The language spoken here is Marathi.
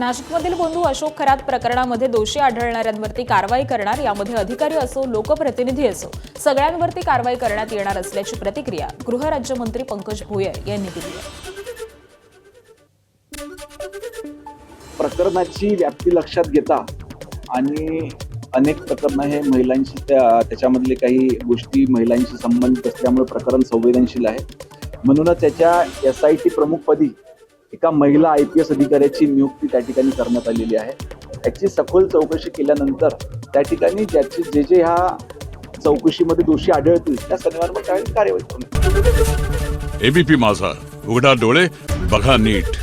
नाशिकमधील बंधू अशोक खरात प्रकरणामध्ये दोषी आढळणाऱ्यांवरती कारवाई करणार, यामध्ये अधिकारी असो लोकप्रतिनिधी असो सगळ्यांवरती कारवाई करण्यात येणार असल्याची प्रतिक्रिया गृहराज्यमंत्री पंकज भोयर यांनी दिली आहे. प्रकरणाची व्याप्ती लक्षात घेता आणि अनेक प्रकरणं हे महिलांशी त्याच्यामधले काही गोष्टी महिलांशी संबंधित असल्यामुळे प्रकरण संवेदनशील आहे. म्हणूनच त्याच्या SIT प्रमुखपदी एका महिला IPS अधिकाऱ्याची नियुक्ती त्या ठिकाणी करण्यात आलेली आहे. याची सखोल चौकशी केल्यानंतर त्या ठिकाणी जे ह्या चौकशीमध्ये दोषी आढळतील त्या सर्वांवर कारवाई होईल. ABP माझा, उघडा डोळे बघा नीट.